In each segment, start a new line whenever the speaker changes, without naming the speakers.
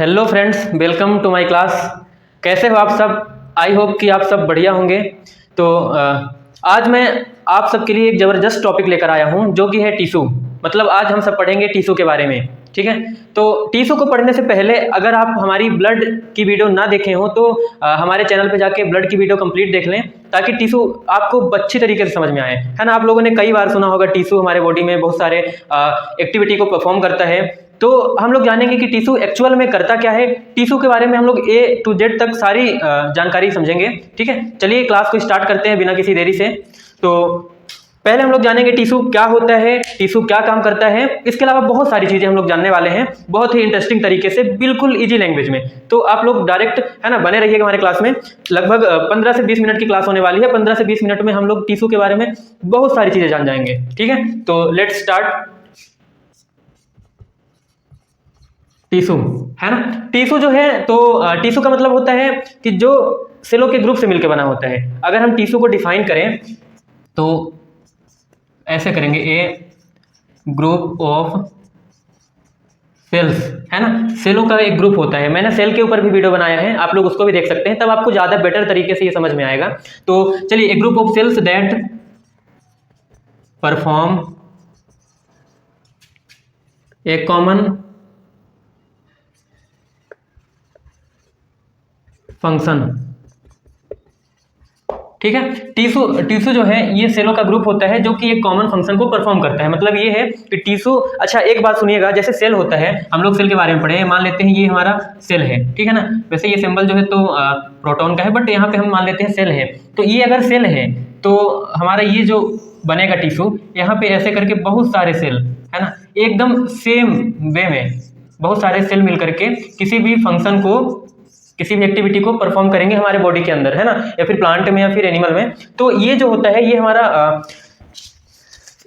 Hello friends, welcome to my class. कैसे हो आप सब? आई होप कि आप सब बढ़िया होंगे। तो आज मैं आप सबके लिए एक ज़बरदस्त टॉपिक लेकर आया हूं जो कि है टिश्यू। मतलब आज हम सब पढ़ेंगे टिश्यू के बारे में, ठीक है। तो टिश्यू को पढ़ने से पहले अगर आप हमारी ब्लड की वीडियो ना देखे हो तो हमारे चैनल पे जाके ब्लड की वीडियो कंप्लीट देख लें, ताकि टिश्यू आपको अच्छी तरीके से समझ में आए, है ना। आप लोगों ने कई बार सुना होगा टिश्यू हमारे बॉडी में बहुत सारे एक्टिविटी को परफॉर्म करता है। तो हम लोग जानेंगे कि टिश्यू एक्चुअल में करता क्या है। टिश्यू के बारे में हम लोग A to Z तक सारी जानकारी समझेंगे, ठीक है। चलिए क्लास को स्टार्ट करते हैं बिना किसी देरी से। तो पहले हम लोग जानेंगे टिश्यू क्या होता है, टिश्यू क्या काम करता है। इसके अलावा बहुत सारी चीजें हम लोग जानने वाले हैं, बहुत ही इंटरेस्टिंग तरीके से, बिल्कुल इजी लैंग्वेज में। तो आप लोग डायरेक्ट, है ना, बने रहिएगा हमारे क्लास में। लगभग 15 से 20 मिनट की क्लास होने वाली है। 15 से 20 मिनट में हम लोग टिश्यू के बारे में बहुत सारी चीजें जान जाएंगे, ठीक है। तो लेट्स स्टार्ट। टिश्यू, है ना। टिश्यू जो है, तो टिश्यू का मतलब होता है कि जो सेलों के ग्रुप से मिलकर बना होता है। अगर हम टिश्यू को डिफाइन करें तो ऐसे करेंगे, ए ग्रुप ऑफ सेल्स, है ना। सेलों का एक ग्रुप होता है। मैंने सेल के ऊपर भी वीडियो बनाया है, आप लोग उसको भी देख सकते हैं, तब आपको ज्यादा बेटर तरीके से ये समझ में आएगा। तो चलिए, a group of cells that perform a common function, ठीक है। टिश्यू जो है ये सेलों का ग्रुप होता है जो कि एक कॉमन फंक्शन को परफॉर्म करता है। मतलब ये है कि टिश्यू, अच्छा एक बात सुनिएगा, जैसे सेल होता है, हम लोग सेल के बारे में पढ़े हैं, मान लेते हैं ये हमारा सेल है, ठीक है ना। वैसे ये सिंबल जो है तो प्रोटॉन का है, बट यहाँ पे हम मान लेते हैं सेल है। तो ये अगर सेल है तो हमारा ये जो बनेगा टिश्यू, यहाँ पे ऐसे करके बहुत सारे सेल, है ना, एकदम सेम वे में बहुत सारे सेल मिल करके किसी भी फंक्शन को, किसी भी एक्टिविटी को परफॉर्म करेंगे हमारे बॉडी के अंदर, है ना, या फिर प्लांट में या फिर एनिमल में। तो ये जो होता है ये हमारा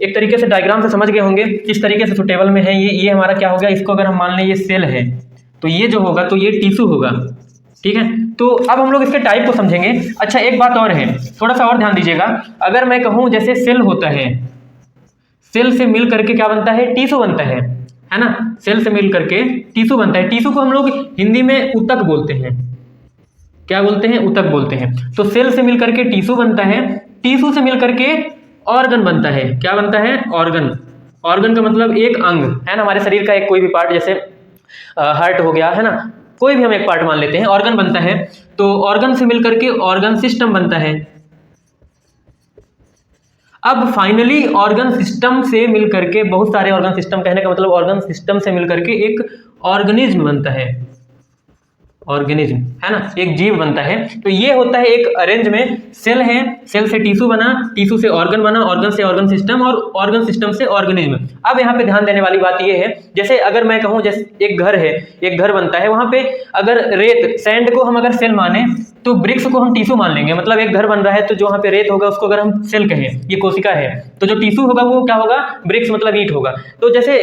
एक तरीके से डायग्राम से समझ गए होंगे किस तरीके से सुटेबल में है। ये हमारा क्या हो गया, इसको अगर हम मान लें ये सेल है, तो ये जो होगा तो ये टिश्यू होगा, ठीक है। तो अब हम लोग इसके टाइप को समझेंगे। अच्छा एक बात और है, थोड़ा सा और ध्यान दीजिएगा। अगर मैं कहूँ जैसे सेल होता है, सेल से मिल करके क्या बनता है, टिश्यू बनता है ना। सेल से मिल करके टिश्यू बनता है। टिश्यू को हम लोग हिंदी में ऊतक बोलते हैं। क्या बोलते हैं? ऊतक बोलते हैं। तो सेल से मिल करके टिश्यू बनता है, टिश्यू से मिल करके ऑर्गन बनता है। क्या बनता है? ऑर्गन। ऑर्गन का मतलब एक अंग, है ना, हमारे शरीर का एक कोई भी पार्ट, जैसे हार्ट हो गया, है ना, कोई भी हम एक पार्ट मान लेते हैं, ऑर्गन बनता है। तो ऑर्गन से मिल करके ऑर्गन सिस्टम बनता है। अब फाइनली ऑर्गन सिस्टम से मिल करके, बहुत सारे ऑर्गन सिस्टम, कहने का मतलब ऑर्गन सिस्टम से मिल करके एक ऑर्गेनिज्म बनता है। ऑर्गेनिज्म, है ना, एक जीव बनता है। तो ये होता है एक अरेंज में, सेल है, सेल से टिश्यू बना, टिश्यू से ऑर्गन बना, ऑर्गन से ऑर्गन सिस्टम, और ऑर्गन सिस्टम से ऑर्गेनिज्म। अब यहाँ पे ध्यान देने वाली बात ये है, जैसे अगर मैं कहूँ जैसे एक घर है, एक घर बनता है, वहां पे अगर रेत, सैंड को हम अगर सेल माने तो ब्रिक्स को हम टिश्यू मान लेंगे। मतलब एक घर बन रहा है तो जो वहाँ पे रेत होगा उसको अगर हम सेल कहें, ये कोशिका है, तो जो टिश्यू होगा वो क्या होगा, ब्रिक्स मतलब ईंट होगा। तो जैसे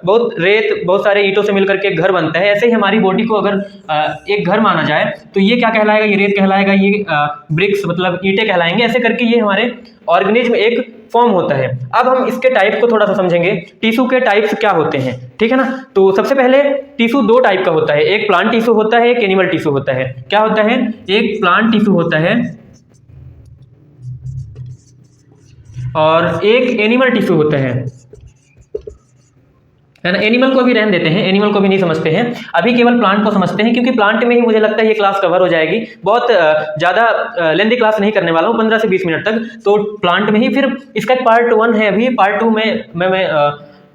बहुत रेत, बहुत सारे ईंटों से मिलकर के एक घर बनता है, ऐसे ही हमारी बॉडी को अगर एक घर माना जाए तो ये क्या कहलाएगा, ये रेत कहलाएगा, ये ब्रिक्स मतलब ईंटें कहलाएंगे। ऐसे करके ये हमारे ऑर्गेनिज्म एक फॉर्म होता है। अब हम इसके टाइप को थोड़ा सा समझेंगे, टिश्यू के टाइप्स क्या होते हैं, ठीक है ना। तो सबसे पहले टिश्यू दो टाइप का होता है, एक प्लांट टिश्यू होता है, एक एनिमल टिश्यू होता है। क्या होता है? एक प्लांट टिश्यू होता है और एक एनिमल टिश्यू होता है ना। एनिमल को भी रहने देते हैं, एनिमल को भी नहीं समझते हैं, अभी केवल प्लांट को समझते हैं, क्योंकि प्लांट में ही मुझे लगता है ये क्लास कवर हो जाएगी। बहुत ज़्यादा लेंथी क्लास नहीं करने वाला हूँ, 15 से 20 मिनट तक। तो प्लांट में ही, फिर इसका पार्ट 1 है, अभी पार्ट 2 में मैं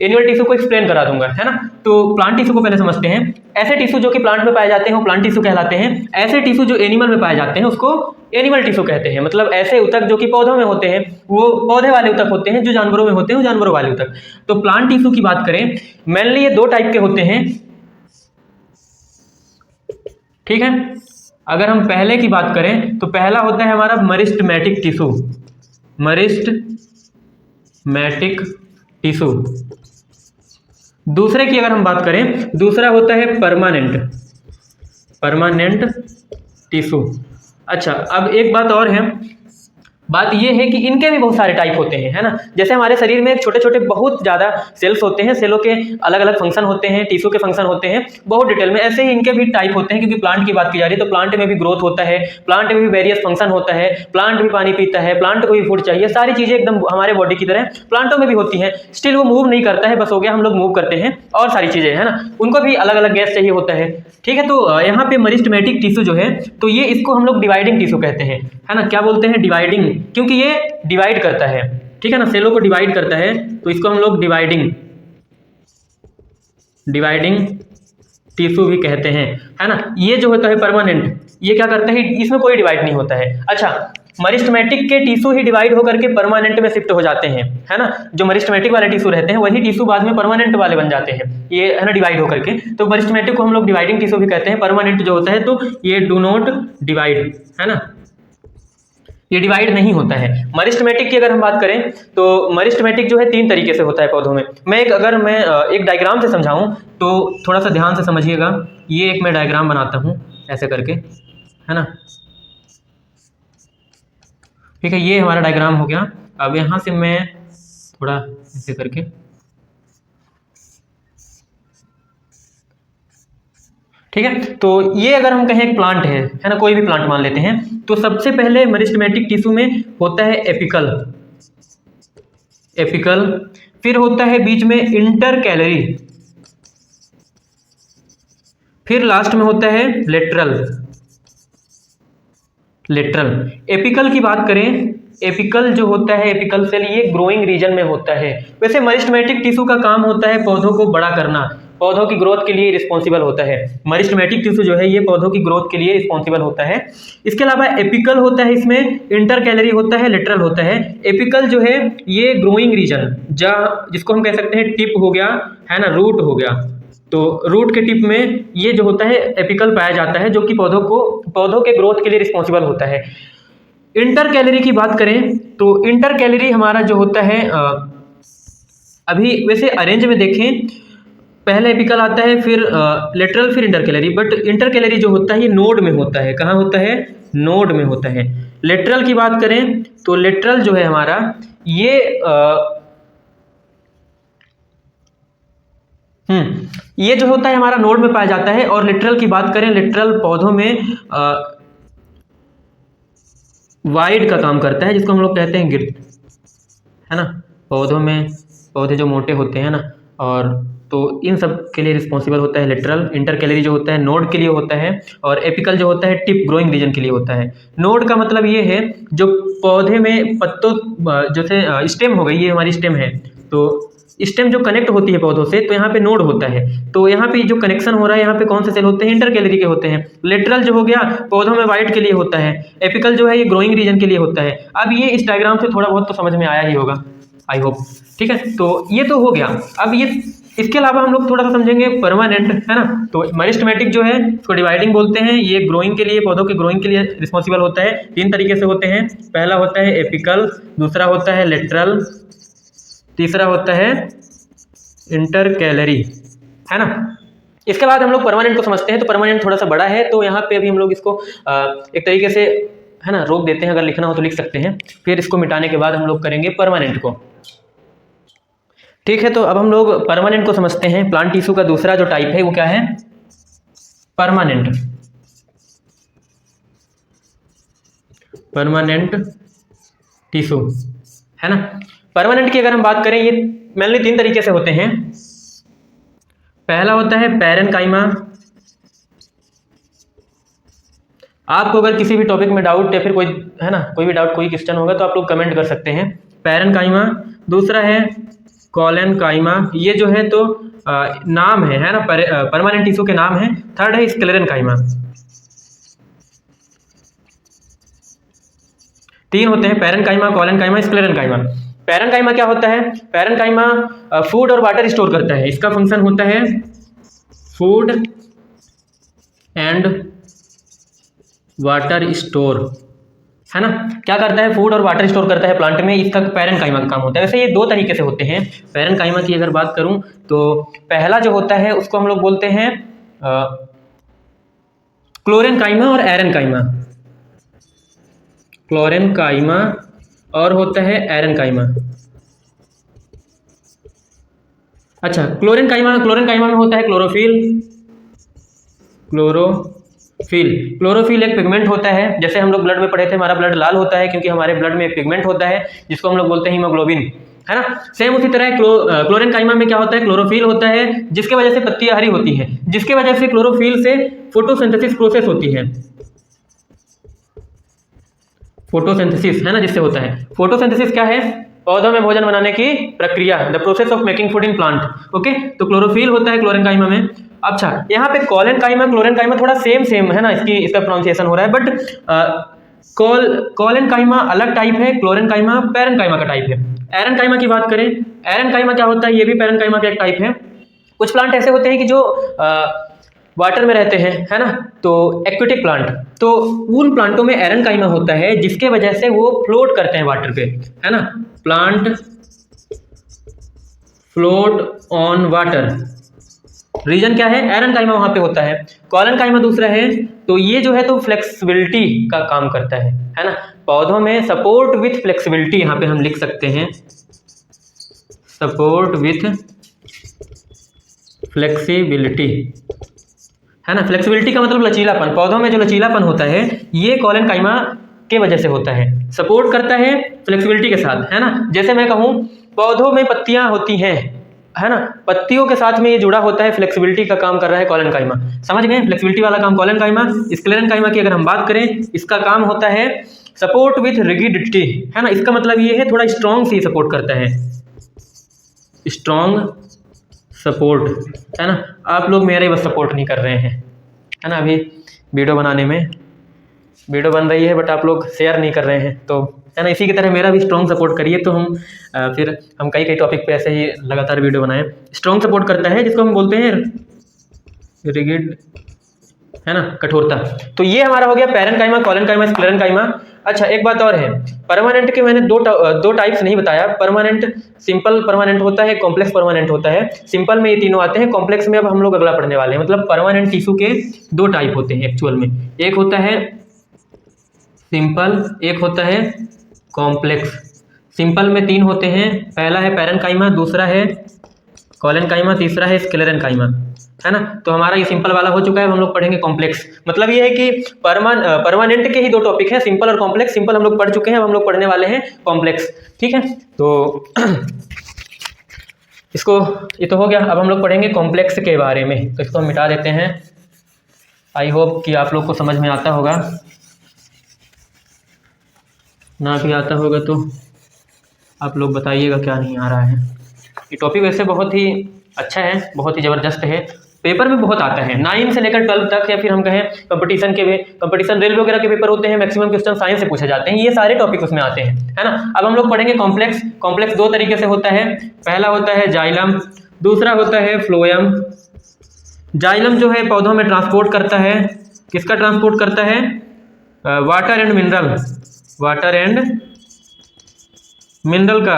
एनिमल टिश्यू को एक्सप्लेन करा दूंगा, है ना। तो प्लांट टिश्यू को पहले समझते हैं। ऐसे टिश्यू जो कि प्लांट में पाए जाते हैं वो प्लांट टिश्यू कहलाते हैं। ऐसे टिश्यू जो एनिमल में पाए जाते हैं उसको एनिमल टिश्यू कहते हैं। मतलब ऐसे ऊतक जो कि पौधों में होते हैं वो पौधे वाले ऊतक होते हैं, जो जानवरों में होते हैं वो जानवरों वाले ऊतक। तो प्लांट टिश्यू की बात करें, मेनली ये दो टाइप के होते हैं, ठीक है। अगर हम पहले की बात करें तो पहला होता है हमारा मरिस्टमैटिक टिश्यू। Meristematic tissue. दूसरे की अगर हम बात करें, दूसरा होता है परमानेंट टिश्यू। अच्छा अब एक बात और है, बात ये है कि इनके भी बहुत सारे टाइप होते हैं, है ना। जैसे हमारे शरीर में छोटे छोटे बहुत ज़्यादा सेल्स होते हैं, सेलों के अलग अलग फंक्शन होते हैं, टिश्यू के फंक्शन होते हैं बहुत डिटेल में, ऐसे ही इनके भी टाइप होते हैं। क्योंकि प्लांट की बात की जा रही है तो प्लांट में भी ग्रोथ होता है, प्लांट में भी वेरियस फंक्शन होता है, प्लांट भी पानी पीता है, प्लांट को भी फूड चाहिए, सारी चीज़ें एकदम हमारे बॉडी की तरह प्लांटों में भी होती हैं। स्टिल वो मूव नहीं करता है, बस हो गया हम लोग मूव करते हैं और सारी चीज़ें, है ना। उनको भी अलग अलग गैस चाहिए होता है, ठीक है। तो यहाँ पे मरिस्टमेटिक टिश्यू जो है तो ये इसको हम लोग डिवाइडिंग टिश्यू कहते हैं, है ना। क्या बोलते हैं? डिवाइडिंग, क्योंकि ये डिवाइड करता है, ठीक है ना, सेलों को डिवाइड करता है, तो इसको हम लोग डिवाइडिंग टिश्यू भी कहते हैं, है ना। ये जो होता है परमानेंट, ये क्या करता है? इसमें कोई डिवाइड नहीं होता है। अच्छा, मरिस्टमेटिक के टिश्यू ही डिवाइड होकर के परमानेंट में शिफ्ट हो जाते हैं, है ना। जो मरिस्टमेटिक वाले टिश्यू रहते हैं वही टिश्यू बाद में परमानेंट वाले बन जाते हैं, ये है ना, डिवाइड होकर के। तो मरिस्टमेटिक को हम लोग डिवाइडिंग टिश्यू भी कहते हैं। परमानेंट जो होता है तो ये डू नॉट डिवाइड, है ना, ये डिवाइड नहीं होता है। मरिस्टमेटिक की अगर हम बात करें तो मरिस्टमेटिक जो है 3 तरीके से होता है पौधों में। अगर मैं एक डायग्राम से समझाऊं तो थोड़ा सा ध्यान से समझिएगा। ये एक मैं डायग्राम बनाता हूं ऐसे करके, है ना, ठीक है। ये हमारा डायग्राम हो गया। अब यहाँ से मैं थोड़ा ऐसे करके, ठीक है। तो ये अगर हम कहें एक प्लांट है ना, कोई भी प्लांट मान लेते हैं, तो सबसे पहले मरिस्टमेटिक टिश्यू में होता है एपिकल, फिर होता है बीच में इंटरकैलरी, फिर लास्ट में होता है लेटरल। एपिकल की बात करें, एपिकल जो होता है, एपिकल सेल, ये ग्रोइंग रीजन में होता है। वैसे मरिस्टमेटिक टिश्यू का काम होता है पौधों को बड़ा करना, पौधों की ग्रोथ के लिए रिस्पॉन्सिबल होता है। मरिस्टमेटिक टिश्यू जो है ये पौधों की ग्रोथ के लिए रिस्पॉन्सिबल होता है। इसके अलावा एपिकल होता है, इसमें इंटरकैलरी होता है, लेटरल होता है। एपिकल जो है ये ग्रोइंग रीजन, जिसको हम कह सकते हैं टिप हो गया, है ना, रूट हो गया, तो रूट के टिप में ये जो होता है एपिकल पाया जाता है, जो कि पौधों के ग्रोथ के लिए रिस्पॉन्सिबल होता है। इंटर कैलोरी की बात करें तो इंटर कैलोरी हमारा जो होता है, अभी वैसे अरेंज में देखें, पहले एपिकल आता है, फिर लेटरल, फिर inter calorie. But inter calorie जो होता है ये नोड में होता है। कहाँ होता है? नोड में होता है। लेटरल की बात करें तो लेटरल जो है हमारा ये जो होता है हमारा नोड में पाया जाता है। और लिटरल की बात करें, लिटरल पौधों में वाइड का काम करता है, जिसको हम लोग कहते हैं गिर्द, है ना। पौधों में पौधे जो मोटे होते हैं ना, और तो इन सब के लिए रिस्पॉन्सिबल होता है लिटरल। इंटर कैलोरी जो होता है नोड के लिए होता है, और एपिकल जो होता है टिप ग्रोइंग रीजन के लिए होता है। नोड का मतलब ये है जो पौधे में पत्तों, जैसे स्टेम हो गई, ये हमारी स्टेम है, तो स्टेम जो कनेक्ट होती है पौधों से, तो यहाँ पे नोड होता है। तो यहाँ पे जो कनेक्शन हो रहा है, यहाँ पे कौन से सेल होते हैं? इंटर कैलोरी के होते हैं। लेटरल जो हो गया पौधों में वाइट के लिए होता है। एपिकल जो है ये ग्रोइंग रीजन के लिए होता है। अब ये इस डायग्राम से थोड़ा बहुत तो समझ में आया ही होगा, आई होप, ठीक है। तो ये तो हो गया। अब ये इसके अलावा हम लोग थोड़ा सा समझेंगे परमानेंट, है ना। तो मरिस्टमेटिक जो है इसको डिवाइडिंग बोलते हैं। ये ग्रोइंग के लिए, पौधों के ग्रोइंग के लिए रिस्पॉन्सिबल होता है। 3 तरीके से होते हैं। पहला होता है एपिकल, दूसरा होता है लेटरल, तीसरा होता है इंटर कैलोरी, है ना। इसके बाद हम लोग परमानेंट को समझते हैं। तो परमानेंट थोड़ा सा बड़ा है, तो यहाँ पे अभी हम लोग इसको एक तरीके से, है ना, रोक देते हैं। अगर लिखना हो तो लिख सकते हैं, फिर इसको मिटाने के बाद हम लोग करेंगे परमानेंट को, ठीक है। तो अब हम लोग परमानेंट को समझते हैं। प्लांट टिश्यू का दूसरा जो टाइप है वो क्या है? परमानेंट टिश्यू, है ना। परमानेंट की अगर हम बात करें, ये मेनली 3 तरीके से होते हैं। पहला होता है पैरेनकाइमा। आपको अगर किसी भी टॉपिक में डाउट या फिर कोई, है ना, कोई भी डाउट, कोई क्वेश्चन होगा तो आप लोग कमेंट कर सकते हैं। पैरेनकाइमा। दूसरा है कॉलेनकाइमा, ये जो है तो नाम है ना, परमानेंट टिश्यू के नाम है। थर्ड है स्क्लेरेनकाइमा। 3 होते हैं, पैरेनकाइमा, कॉलेनकाइमा, स्क्लेरेनकाइमा। पैरेनकाइमा क्या होता है? पैरेनकाइमा फूड और वाटर स्टोर करता है। इसका फंक्शन होता है फूड एंड वाटर स्टोर, है ना। क्या करता है? फूड और वाटर स्टोर करता है प्लांट में। इसका पैरेनकाइमा का काम होता है। वैसे ये 2 तरीके से होते हैं। पैरेनकाइमा की अगर बात करूं तो पहला जो होता है उसको हम लोग बोलते हैं क्लोरेनकाइमा और एरेनकाइमा। क्लोरेनकाइमा और होता है एरेनकाइमा। अच्छा, क्लोरेनकाइमा में होता है क्लोरोफिल। क्लोरोफिल एक पिगमेंट होता है, जैसे हम लोग ब्लड में पढ़े थे, हमारा ब्लड लाल होता है क्योंकि हमारे ब्लड में एक पिगमेंट होता है जिसको हम लोग बोलते हैं हीमोग्लोबिन, है ना। सेम उसी तरह क्लोरेनकाइमा में क्या होता है, क्लोरोफिल होता है जिसके वजह से पत्तियां हरी होती हैं, जिसके वजह से क्लोरोफिल से फोटोसिंथेसिस प्रोसेस होती है। फोटोसिंथेसिस, है ना, जिससे होता है। फोटोसिंथेसिस क्या है, पौधों में भोजन बनाने की प्रक्रिया, the process of making food in plant. Okay, तो क्लोरोफिल होता है क्लोरेनकाइमा में। अच्छा, यहाँ पे कॉलेनकाइमा क्लोरेनकाइमा थोड़ा सेम है ना, इसका प्रोनाउंसिएशन हो रहा है, बट कॉलेनकाइमा अलग टाइप है, क्लोरेनकाइमा पैरेनकाइमा का टाइप है। एरेनकाइमा की बात करें, एरेनकाइमा क्या होता है, ये भी पैरेनकाइमा का एक टाइप है। कुछ प्लांट ऐसे होते हैं कि जो वाटर में रहते हैं, है ना, तो एक्वेटिक प्लांट, तो उन प्लांटों में एरेनकाइमा होता है जिसके वजह से वो फ्लोट करते हैं वाटर पे, है ना। Plant float on water, reason क्या है, एरेनकाइमा वहां पे होता है। कॉलेनकाइमा दूसरा है, तो ये जो है तो फ्लेक्सिबिलिटी का काम करता है ना। पौधों में सपोर्ट विथ फ्लेक्सिबिलिटी, यहाँ पे हम लिख सकते हैं सपोर्ट विथ फ्लेक्सिबिलिटी, है ना। फ्लेक्सिबिलिटी का मतलब लचीलापन, पौधों में जो लचीलापन होता है ये कॉलेनकाइमा के वजह से होता है, सपोर्ट करता है फ्लेक्सिबिलिटी के साथ, है ना। जैसे मैं कहूँ पौधों में पत्तियां होती हैं, है ना, पत्तियों के साथ में ये जुड़ा होता है, फ्लेक्सिबिलिटी का काम कर रहा है कॉलेनकाइमा। समझ गए, फ्लेक्सिबिलिटी वाला काम कॉलेनकाइमा। स्क्लेरेनकाइमा की अगर हम बात करें, इसका काम होता है सपोर्ट विथ रिगिडिटी, है ना। इसका मतलब ये है थोड़ा स्ट्रॉन्ग सी सपोर्ट करता है, स्ट्रॉन्ग सपोर्ट, है ना। आप लोग मेरे बस सपोर्ट नहीं कर रहे हैं, है ना। अभी वीडियो बनाने में वीडियो बन रही है बट आप लोग शेयर नहीं कर रहे हैं, तो है ना, इसी की तरह मेरा भी स्ट्रॉन्ग सपोर्ट करिए, तो फिर हम कई टॉपिक पे ऐसे ही लगातार वीडियो बनाएं। स्ट्रॉन्ग सपोर्ट करता है जिसको हम बोलते हैं रिगिड, है ना, कठोरता। तो ये हमारा हो गया पैरेनकाइमा, कॉलेनकाइमा, स्क्लेरेनकाइमा। अच्छा, एक बात और है, परमानेंट के मैंने दो टाइप्स नहीं बताया। परमानेंट, सिंपल परमानेंट होता है, कॉम्प्लेक्स परमानेंट होता है। सिंपल में ये तीनों आते हैं, कॉम्प्लेक्स में अब हम लोग अगला पढ़ने वाले हैं। मतलब परमानेंट टिश्यू के दो टाइप होते हैं एक्चुअल में, एक होता है सिंपल, एक होता है कॉम्प्लेक्स। सिंपल में तीन होते हैं, पहला है पैरेनकाइमा, दूसरा है कॉलेनकाइमा, तीसरा है स्क्लेरेनकाइमा, है ना। तो हमारा ये सिंपल वाला हो चुका है, हम लोग पढ़ेंगे कॉम्प्लेक्स। मतलब ये है कि परमानेंट के ही दो टॉपिक हैं, सिंपल और कॉम्प्लेक्स। सिंपल हम लोग पढ़ चुके हैं, अब हम लोग पढ़ने वाले हैं कॉम्प्लेक्स, ठीक है। तो इसको, ये तो हो गया, अब हम लोग पढ़ेंगे कॉम्प्लेक्स के बारे में। तो इसको हम मिटा देते हैं। आई होप कि आप लोग को समझ में आता होगा, ना भी आता होगा तो आप लोग बताइएगा क्या नहीं आ रहा है। ये टॉपिक वैसे बहुत ही अच्छा है, बहुत ही ज़बरदस्त है, पेपर में बहुत आता है 9 से लेकर 12 तक, या फिर हम कहें कंपटीशन के भी, कंपटीशन रेलवे वगैरह के पेपर होते हैं, मैक्सिमम क्वेश्चन साइंस से पूछे जाते हैं, ये सारे टॉपिक उसमें आते हैं, है ना। अब हम लोग पढ़ेंगे कॉम्प्लेक्स। कॉम्प्लेक्स दो तरीके से होता है, पहला होता है जाइलम, दूसरा होता है फ्लोएम। जाइलम जो है पौधों में ट्रांसपोर्ट करता है, किसका ट्रांसपोर्ट करता है, water and mineral, water and mineral का,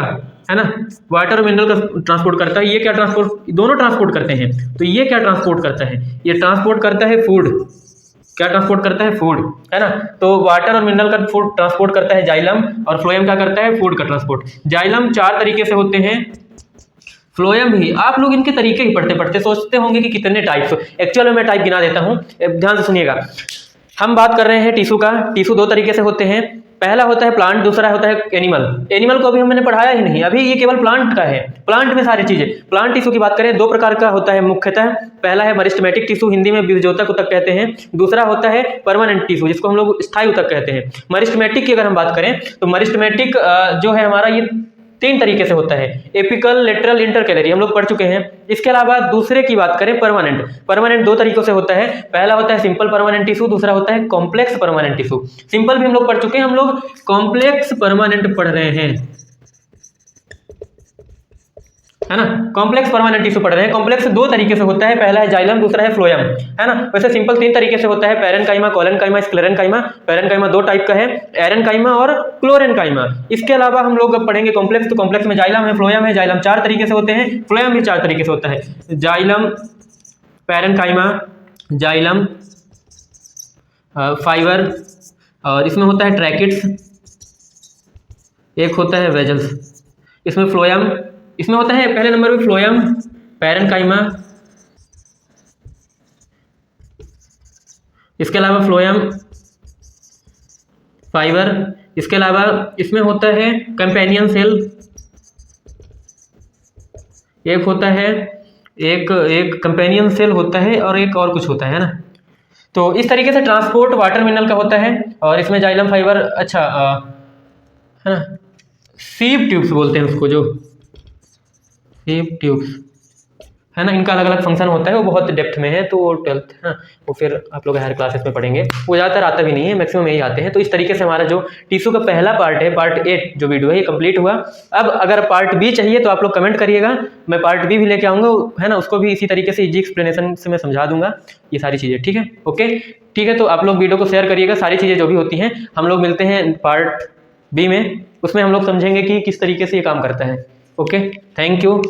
है ना, वाटर और मिनरल का ट्रांसपोर्ट करता है। ये क्या ट्रांसपोर्ट, दोनों ट्रांसपोर्ट करते हैं। तो ये क्या ट्रांसपोर्ट करता है, ये ट्रांसपोर्ट करता है फूड। क्या ट्रांसपोर्ट करता है, फूड, है ना। तो वाटर और मिनरल का फूड ट्रांसपोर्ट करता है जाइलम, और फ्लोएम क्या करता है, फूड का ट्रांसपोर्ट। जाइलम 4 तरीके से होते हैं, फ्लोएम भी। आप लोग इनके तरीके ही पढ़ते पढ़ते सोचते होंगे कि कितने टाइप्स, एक्चुअल में मैं टाइप गिना देता हूँ, ध्यान से सुनिएगा। हम बात कर रहे हैं टिश्यू का। टिश्यू दो तरीके से होते हैं, पहला होता है प्लांट, दूसरा होता है एनिमल। एनिमल को अभी हमने पढ़ाया ही नहीं, अभी ये केवल प्लांट का है। प्लांट में सारी चीजें, प्लांट टिश्यू की बात करें, दो प्रकार का होता है मुख्यतः। पहला है मरिस्टमेटिक टिश्यू, हिंदी में बीजोतक ऊतक कहते हैं। दूसरा होता है परमानेंट टिश्यू, जिसको हम लोग स्थायी ऊतक कहते हैं। मरिस्टमेटिक की अगर हम बात करें तो मरिस्टमेटिक जो है हमारा, ये 3 तरीके से होता है, एपिकल, लेटरल, इंटरकैलरी, हम लोग पढ़ चुके हैं। इसके अलावा दूसरे की बात करें परमानेंट, परमानेंट 2 तरीकों से होता है, पहला होता है सिंपल परमानेंट टिश्यू, दूसरा होता है कॉम्प्लेक्स परमानेंट टिश्यू। सिंपल भी हम लोग पढ़ चुके हैं, हम लोग कॉम्प्लेक्स परमानेंट पढ़ रहे हैं, है ना। कॉम्प्लेक्स परमानेंट टिश्यू पढ़ रहे हैं। कॉम्प्लेक्स 2 तरीके से होता है, पहला है जाइलम, दूसरा है फ्लोएम, है ना। वैसे सिंपल 3 तरीके से होता है, parenchyma, collenchyma, sclerenchyma. Parenchyma 2 type का है, एरेनकाइमा और क्लोरेनकाइमा। इसके अलावा हम लोग अब पढ़ेंगे कॉम्प्लेक्स। तो कॉम्प्लेक्स में जाइलम है, फ्लोएम है। जाइलम 4 तरीके से होते हैं, फ्लोएम भी 4 तरीके से होता है। जाइलम, पैरेनकाइमा, जाइलम फाइबर, और इसमें होता है ट्रैकिड्स, एक होता है वेजल्स, इसमें फ्लोएम, इसमें होता है पहले नंबर पे फ्लोएम, पैरेन्काइमा, इसके अलावा फ्लोएम फाइबर, इसके अलावा इसमें होता है कंपेनियन सेल, एक होता है एक कंपेनियन सेल होता है और एक और कुछ होता है ना। तो इस तरीके से ट्रांसपोर्ट वाटर मिनरल का होता है। और इसमें जाइलम फाइबर, अच्छा है ना, सीव ट्यूब्स बोलते हैं उसको, जो सीव ट्यूब्स है ना, इनका अलग अलग फंक्शन होता है, वो बहुत डेप्थ में है, तो वो 12th है ना, वो फिर आप लोग हायर क्लासेस में पढ़ेंगे, वो ज़्यादातर आता भी नहीं है, मैक्सिमम यही आते हैं। तो इस तरीके से हमारा जो टिश्यू का पहला पार्ट है, पार्ट 8 जो वीडियो है, ये कंप्लीट हुआ। अब अगर पार्ट बी चाहिए तो आप लोग कमेंट करिएगा, मैं पार्ट बी भी लेके आऊँगा, है ना, उसको भी इसी तरीके से इजी एक्सप्लेनेशन से मैं समझा दूंगा ये सारी चीज़ें, ठीक है। ओके, ठीक है, तो आप लोग वीडियो को शेयर करिएगा, सारी चीज़ें जो भी होती हैं। हम लोग मिलते हैं पार्ट बी में, उसमें हम लोग समझेंगे कि किस तरीके से ये काम करता है। Okay, thank you.